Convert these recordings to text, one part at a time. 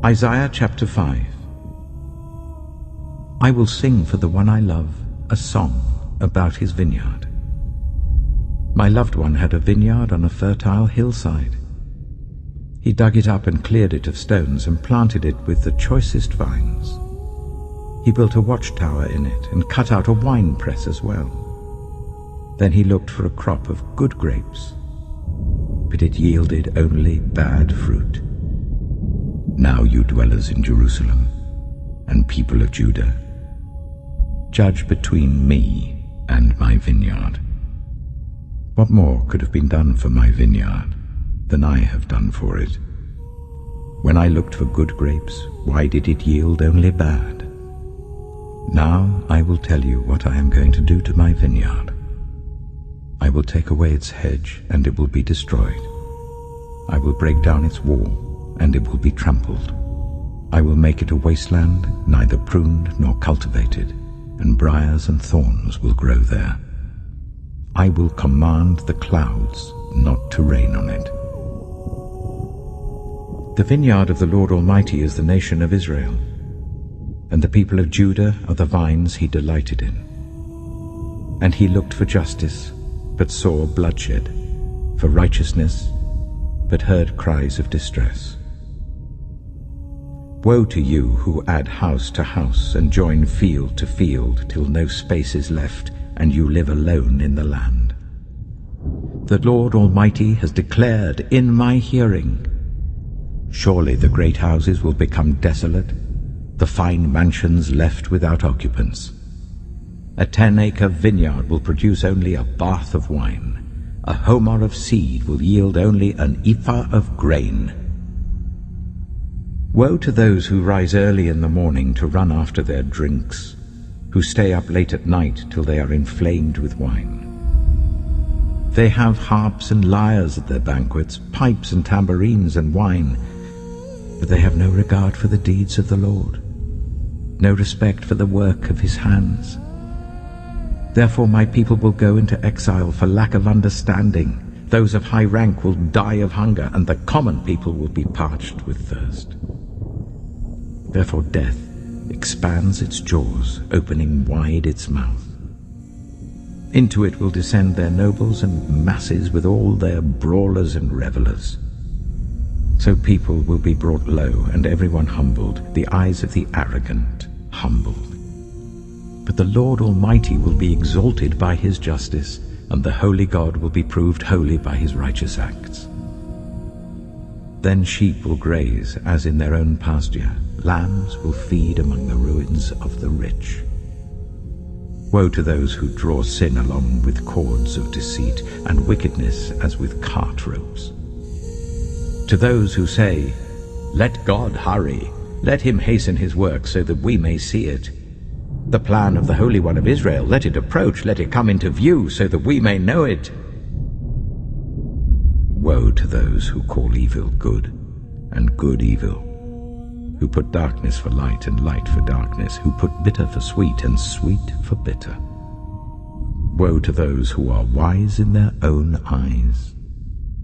Isaiah chapter 5. I will sing for the one I love a song about his vineyard. My loved one had a vineyard on a fertile hillside. He dug it up and cleared it of stones and planted it with the choicest vines. He built a watchtower in it and cut out a wine press as well. Then he looked for a crop of good grapes, but it yielded only bad fruit. Now you dwellers in Jerusalem and people of Judah, judge between me and my vineyard. What more could have been done for my vineyard than I have done for it? When I looked for good grapes, why did it yield only bad? Now I will tell you what I am going to do to my vineyard. I will take away its hedge, and it will be destroyed. I will break down its wall, and it will be trampled. I will make it a wasteland, neither pruned nor cultivated, and briars and thorns will grow there. I will command the clouds not to rain on it. The vineyard of the Lord Almighty is the nation of Israel, and the people of Judah are the vines he delighted in. And he looked for justice, but saw bloodshed, for righteousness, but heard cries of distress. Woe to you who add house to house and join field to field till no space is left, and you live alone in the land. The Lord Almighty has declared in my hearing, surely the great houses will become desolate, the fine mansions left without occupants. A 10-acre vineyard will produce only a bath of wine. A homer of seed will yield only an ephah of grain. Woe to those who rise early in the morning to run after their drinks, who stay up late at night till they are inflamed with wine. They have harps and lyres at their banquets, pipes and tambourines and wine, but they have no regard for the deeds of the Lord, no respect for the work of his hands. Therefore my people will go into exile for lack of understanding. Those of high rank will die of hunger, and the common people will be parched with thirst. Therefore death expands its jaws, opening wide its mouth. Into it will descend their nobles and masses with all their brawlers and revelers. So people will be brought low, and everyone humbled, the eyes of the arrogant humbled. But the Lord Almighty will be exalted by his justice, and the holy God will be proved holy by his righteous acts. Then sheep will graze as in their own pasture, lambs will feed among the ruins of the rich. Woe to those who draw sin along with cords of deceit, and wickedness as with cart ropes. To those who say, "Let God hurry, let him hasten his work so that we may see it. The plan of the Holy One of Israel, let it approach, let it come into view so that we may know it." Woe to those who call evil good and good evil, who put darkness for light and light for darkness, who put bitter for sweet and sweet for bitter. Woe to those who are wise in their own eyes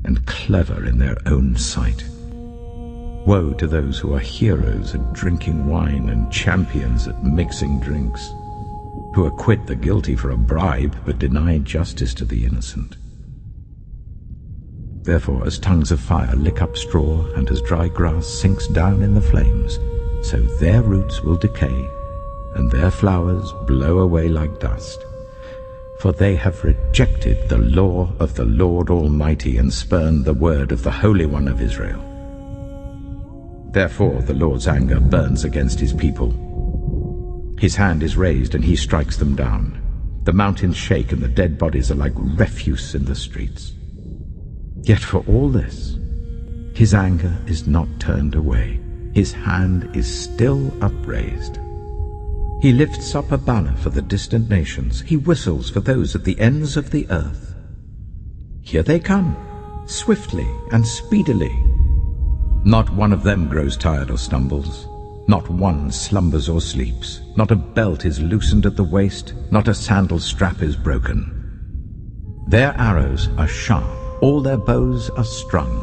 and clever in their own sight. Woe to those who are heroes at drinking wine and champions at mixing drinks, who acquit the guilty for a bribe but deny justice to the innocent. Therefore, as tongues of fire lick up straw, and as dry grass sinks down in the flames, so their roots will decay, and their flowers blow away like dust. For they have rejected the law of the Lord Almighty, and spurned the word of the Holy One of Israel. Therefore the Lord's anger burns against his people. His hand is raised, and he strikes them down. The mountains shake, and the dead bodies are like refuse in the streets. Yet for all this, his anger is not turned away. His hand is still upraised. He lifts up a banner for the distant nations. He whistles for those at the ends of the earth. Here they come, swiftly and speedily. Not one of them grows tired or stumbles. Not one slumbers or sleeps. Not a belt is loosened at the waist. Not a sandal strap is broken. Their arrows are sharp. All their bows are strung.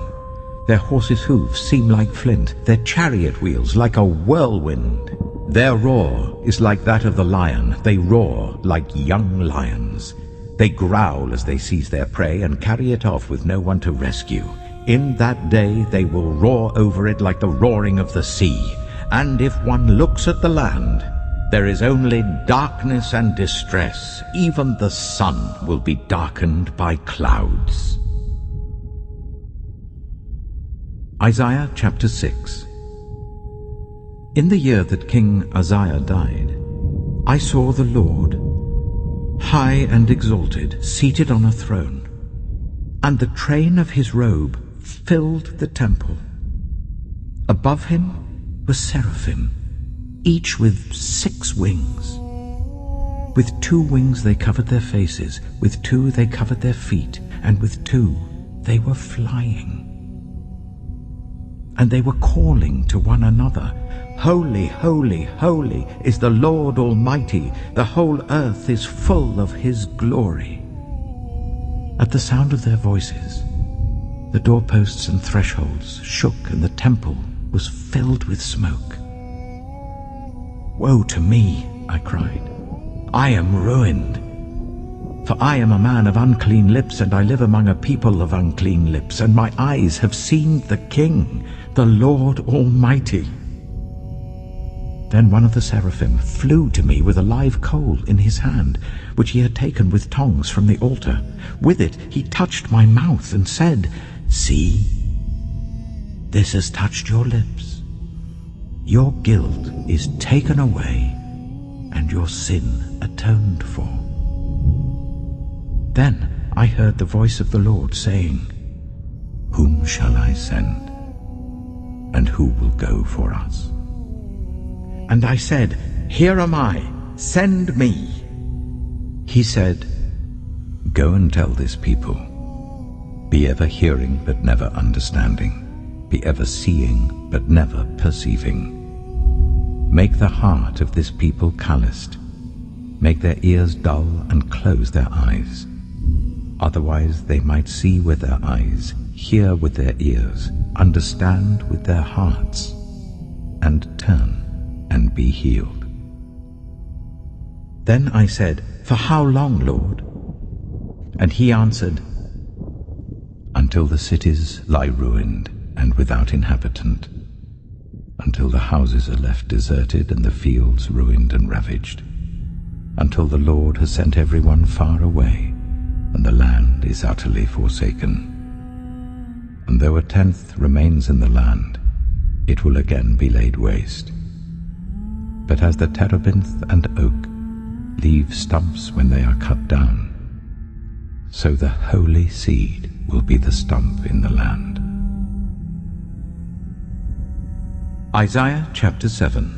Their horses' hooves seem like flint, their chariot wheels like a whirlwind. Their roar is like that of the lion. They roar like young lions. They growl as they seize their prey and carry it off with no one to rescue. In that day they will roar over it like the roaring of the sea. And if one looks at the land, there is only darkness and distress. Even the sun will be darkened by clouds. Isaiah chapter 6. In the year that King Uzziah died, I saw the Lord, high and exalted, seated on a throne, and the train of his robe filled the temple. Above him were seraphim, each with 6 wings. With 2 wings they covered their faces, with 2 they covered their feet, and with 2 they were flying. And they were calling to one another, Holy, holy, holy is the Lord Almighty. The whole earth is full of his glory. At the sound of their voices, the doorposts and thresholds shook, and the temple was filled with smoke. Woe to me, I cried. I am ruined. For I am a man of unclean lips, and I live among a people of unclean lips, and my eyes have seen the King, the Lord Almighty. Then one of the seraphim flew to me with a live coal in his hand, which he had taken with tongs from the altar. With it he touched my mouth and said, See, this has touched your lips. Your guilt is taken away, and your sin atoned for. Then I heard the voice of the Lord saying, Whom shall I send? And who will go for us? And I said, Here am I, send me. He said, Go and tell this people, be ever hearing but never understanding, be ever seeing but never perceiving. Make the heart of this people calloused, make their ears dull and close their eyes. Otherwise they might see with their eyes, hear with their ears, understand with their hearts, and turn and be healed. Then I said, For how long, Lord? And he answered, Until the cities lie ruined and without inhabitant, until the houses are left deserted and the fields ruined and ravaged, until the Lord has sent everyone far away, and the land is utterly forsaken. And though 1/10 remains in the land, it will again be laid waste. But as the terebinth and oak leave stumps when they are cut down, so the holy seed will be the stump in the land. Isaiah chapter 7.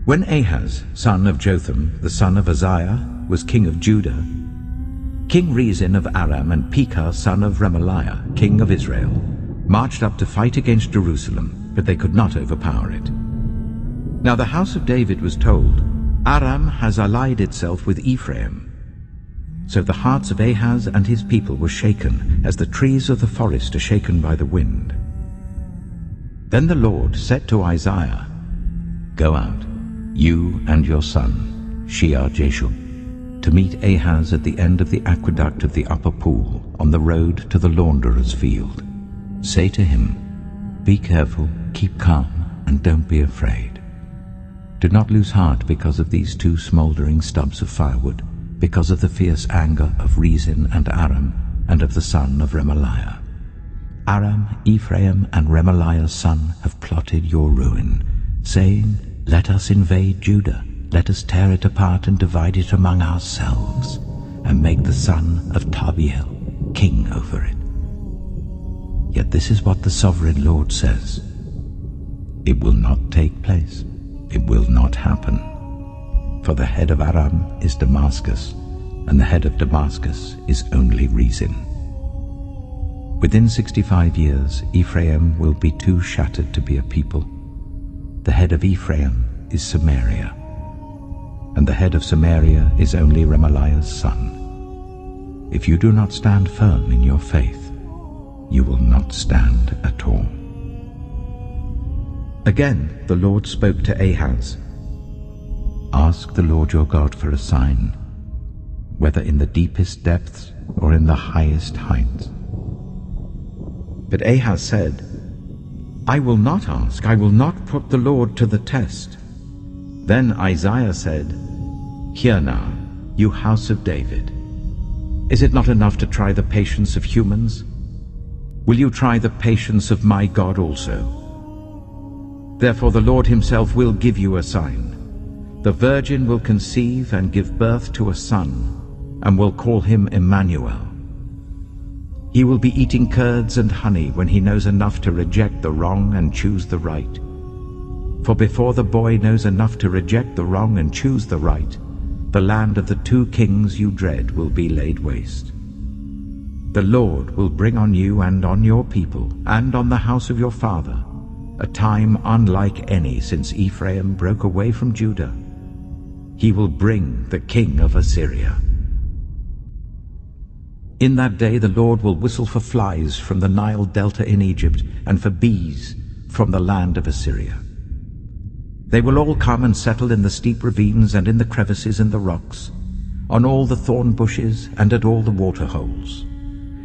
When Ahaz, son of Jotham, the son of Uzziah, was king of Judah, King Rezin of Aram and Pekah, son of Remaliah, king of Israel, marched up to fight against Jerusalem, but they could not overpower it. Now the house of David was told, Aram has allied itself with Ephraim. So the hearts of Ahaz and his people were shaken, as the trees of the forest are shaken by the wind. Then the Lord said to Isaiah, Go out, you and your son, Shear-Jashub, to meet Ahaz at the end of the aqueduct of the upper pool, on the road to the launderer's field. Say to him, Be careful, keep calm, and don't be afraid. Do not lose heart because of these 2 smoldering stubs of firewood, because of the fierce anger of Rezin and Aram, and of the son of Remaliah. Aram, Ephraim, and Remaliah's son have plotted your ruin, saying, Let us invade Judah, let us tear it apart and divide it among ourselves, and make the son of Tabiel king over it. Yet this is what the sovereign Lord says, It will not take place. It will not happen. For the head of Aram is Damascus, and the head of Damascus is only Rezin. Within 65 years Ephraim will be too shattered to be a people. The head of Ephraim is Samaria, and the head of Samaria is only Remaliah's son. If you do not stand firm in your faith, you will not stand at all. Again the Lord spoke to Ahaz, Ask the Lord your God for a sign, whether in the deepest depths or in the highest heights. But Ahaz said, I will not ask, I will not put the Lord to the test. Then Isaiah said, Hear now, you house of David. Is it not enough to try the patience of humans? Will you try the patience of my God also? Therefore the Lord himself will give you a sign. The virgin will conceive and give birth to a son, and will call him Emmanuel. He will be eating curds and honey when he knows enough to reject the wrong and choose the right. For before the boy knows enough to reject the wrong and choose the right, the land of the two kings you dread will be laid waste. The Lord will bring on you and on your people and on the house of your father a time unlike any since Ephraim broke away from Judah. He will bring the king of Assyria. In that day the Lord will whistle for flies from the Nile delta in Egypt, and for bees from the land of Assyria. They will all come and settle in the steep ravines and in the crevices in the rocks, on all the thorn bushes and at all the water holes.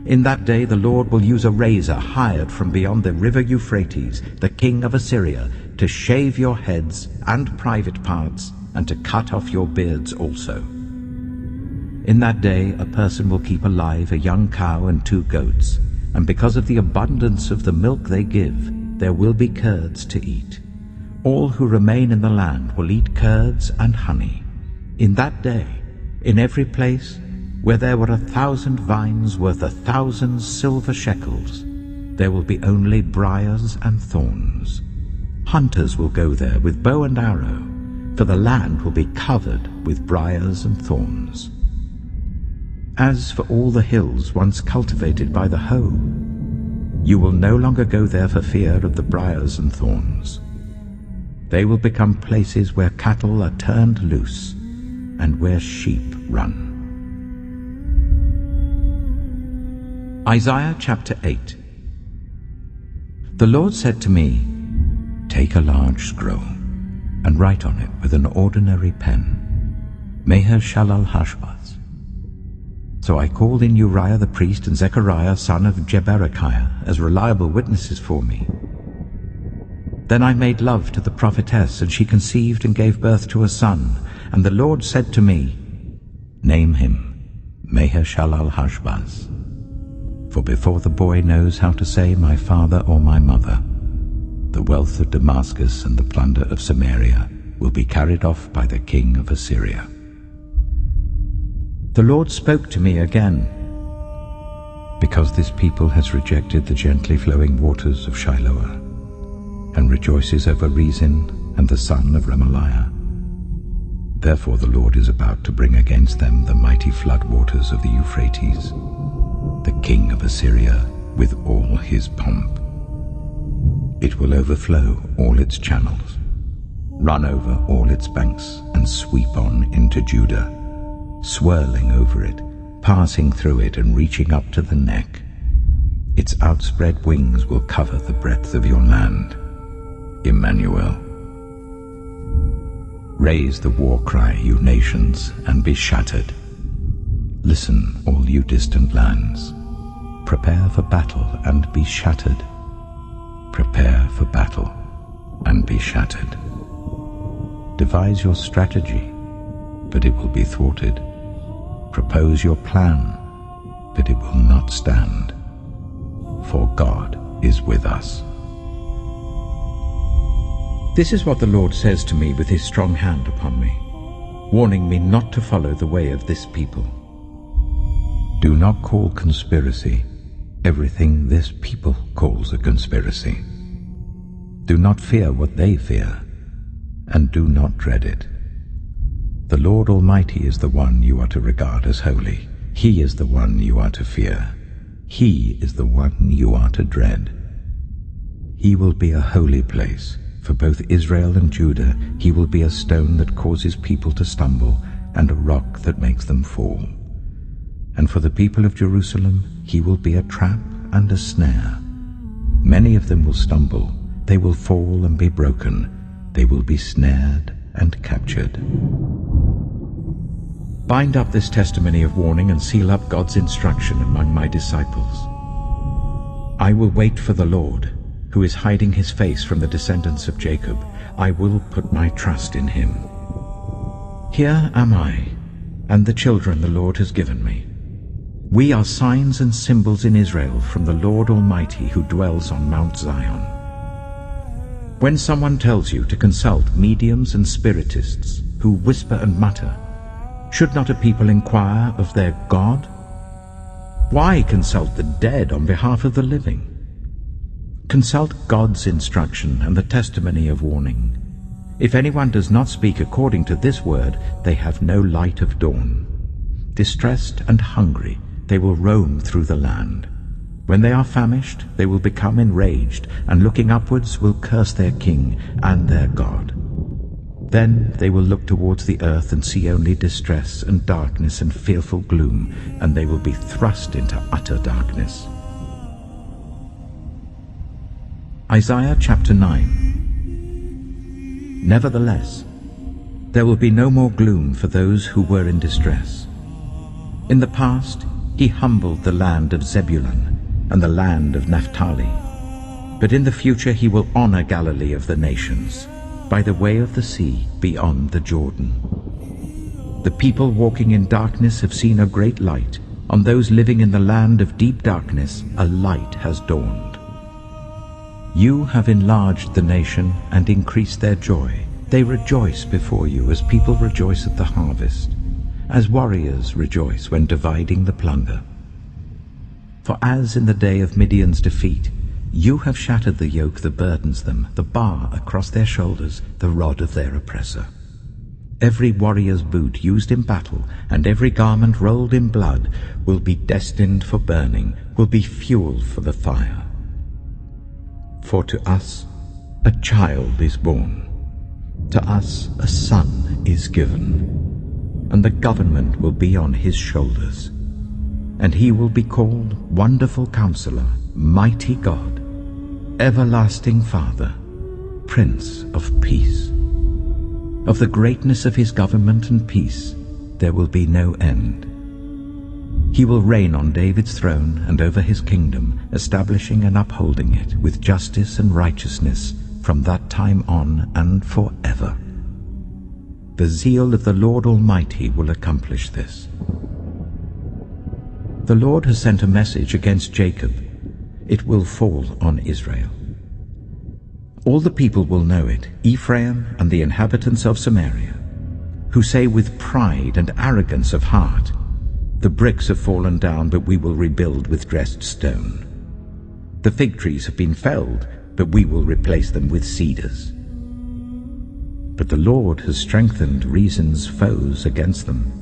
In that day the Lord will use a razor hired from beyond the river Euphrates, the king of Assyria, to shave your heads and private parts, and to cut off your beards also. In that day a person will keep alive a young cow and 2 goats, and because of the abundance of the milk they give, there will be curds to eat. All who remain in the land will eat curds and honey. In that day, in every place where there were 1,000 vines worth 1,000 silver shekels, there will be only briars and thorns. Hunters will go there with bow and arrow, for the land will be covered with briars and thorns. As for all the hills once cultivated by the hoe, you will no longer go there for fear of the briars and thorns. They will become places where cattle are turned loose and where sheep run. Isaiah chapter 8. The Lord said to me, Take a large scroll, and write on it with an ordinary pen, Maher-shalal-Hash-Baz. So I called in Uriah the priest and Zechariah son of Jeberechiah as reliable witnesses for me. Then I made love to the prophetess, and she conceived and gave birth to a son. And the Lord said to me, Name him Maher-shalal-Hash-Baz. For before the boy knows how to say my father or my mother, the wealth of Damascus and the plunder of Samaria will be carried off by the king of Assyria. The Lord spoke to me again. Because this people has rejected the gently flowing waters of Shiloah, and rejoices over Rezin and the son of Remaliah, therefore the Lord is about to bring against them the mighty flood waters of the Euphrates, the king of Assyria with all his pomp. It will overflow all its channels, run over all its banks, and sweep on into Judah, swirling over it, passing through it and reaching up to the neck. Its outspread wings will cover the breadth of your land. Emmanuel. Raise the war cry, you nations, and be shattered. Listen, all you distant lands. Prepare for battle and be shattered. Prepare for battle and be shattered. Devise your strategy, but it will be thwarted. Propose your plan, but it will not stand. For God is with us. This is what the Lord says to me with his strong hand upon me, warning me not to follow the way of this people. Do not call conspiracy everything this people calls a conspiracy. Do not fear what they fear, and do not dread it. The Lord Almighty is the one you are to regard as holy. He is the one you are to fear. He is the one you are to dread. He will be a holy place. For both Israel and Judah, he will be a stone that causes people to stumble, and a rock that makes them fall. And for the people of Jerusalem, he will be a trap and a snare. Many of them will stumble, they will fall and be broken, they will be snared and captured. Bind up this testimony of warning and seal up God's instruction among my disciples. I will wait for the Lord, who is hiding his face from the descendants of Jacob. I will put my trust in him. Here am I, and the children the Lord has given me. We are signs and symbols in Israel from the Lord Almighty who dwells on Mount Zion. When someone tells you to consult mediums and spiritists who whisper and mutter, should not a people inquire of their God? Why consult the dead on behalf of the living? Consult God's instruction and the testimony of warning. If anyone does not speak according to this word, they have no light of dawn. Distressed and hungry, they will roam through the land. When they are famished, they will become enraged, and looking upwards will curse their king and their God. Then they will look towards the earth and see only distress and darkness and fearful gloom, and they will be thrust into utter darkness. Isaiah chapter 9. Nevertheless, there will be no more gloom for those who were in distress. In the past, he humbled the land of Zebulun and the land of Naphtali. But in the future he will honor Galilee of the nations, by the way of the sea beyond the Jordan. The people walking in darkness have seen a great light. On those living in the land of deep darkness, a light has dawned. You have enlarged the nation and increased their joy. They rejoice before you as people rejoice at the harvest, as warriors rejoice when dividing the plunder. For as in the day of Midian's defeat, you have shattered the yoke that burdens them, the bar across their shoulders, the rod of their oppressor. Every warrior's boot used in battle, and every garment rolled in blood, will be destined for burning, will be fuel for the fire. For to us a child is born, to us a son is given, and the government will be on his shoulders. And he will be called Wonderful Counselor, Mighty God, Everlasting Father, Prince of Peace. Of the greatness of his government and peace there will be no end. He will reign on David's throne and over his kingdom, establishing and upholding it with justice and righteousness from that time on and forever. The zeal of the Lord Almighty will accomplish this. The Lord has sent a message against Jacob. It will fall on Israel. All the people will know it, Ephraim and the inhabitants of Samaria, who say with pride and arrogance of heart, the bricks have fallen down, but we will rebuild with dressed stone. The fig trees have been felled, but we will replace them with cedars. But the Lord has strengthened Reason's foes against them,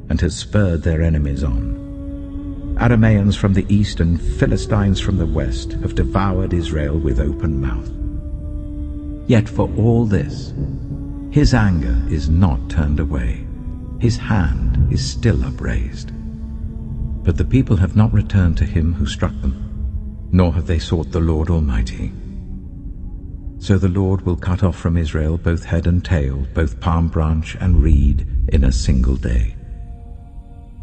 and has spurred their enemies on. Arameans from the east and Philistines from the west have devoured Israel with open mouth. Yet for all this, his anger is not turned away. His hand is still upraised. But the people have not returned to him who struck them, nor have they sought the Lord Almighty. So the Lord will cut off from Israel both head and tail, both palm branch and reed, in a single day.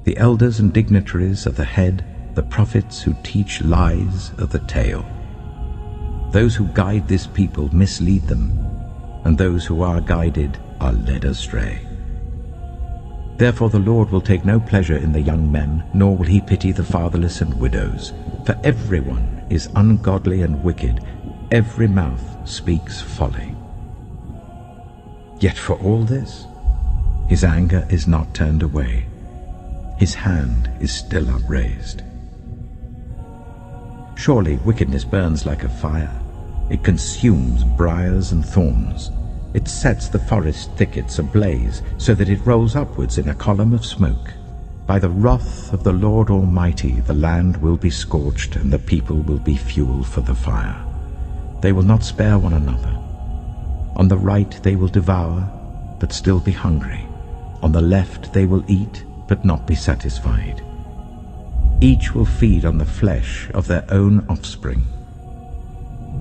The elders and dignitaries are the head, the prophets who teach lies are the tail. Those who guide this people mislead them, and those who are guided are led astray. Therefore the Lord will take no pleasure in the young men, nor will he pity the fatherless and widows. For everyone is ungodly and wicked, every mouth speaks folly. Yet for all this, his anger is not turned away. His hand is still upraised. Surely wickedness burns like a fire. It consumes briars and thorns. It sets the forest thickets ablaze, so that it rolls upwards in a column of smoke. By the wrath of the Lord Almighty the land will be scorched, and the people will be fuel for the fire. They will not spare one another. On the right they will devour, but still be hungry. On the left they will eat, but not be satisfied. Each will feed on the flesh of their own offspring.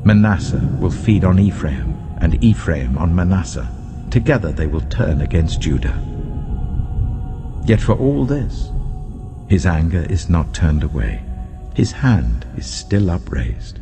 Manasseh will feed on Ephraim, and Ephraim on Manasseh. Together they will turn against Judah. Yet for all this, his anger is not turned away. His hand is still upraised.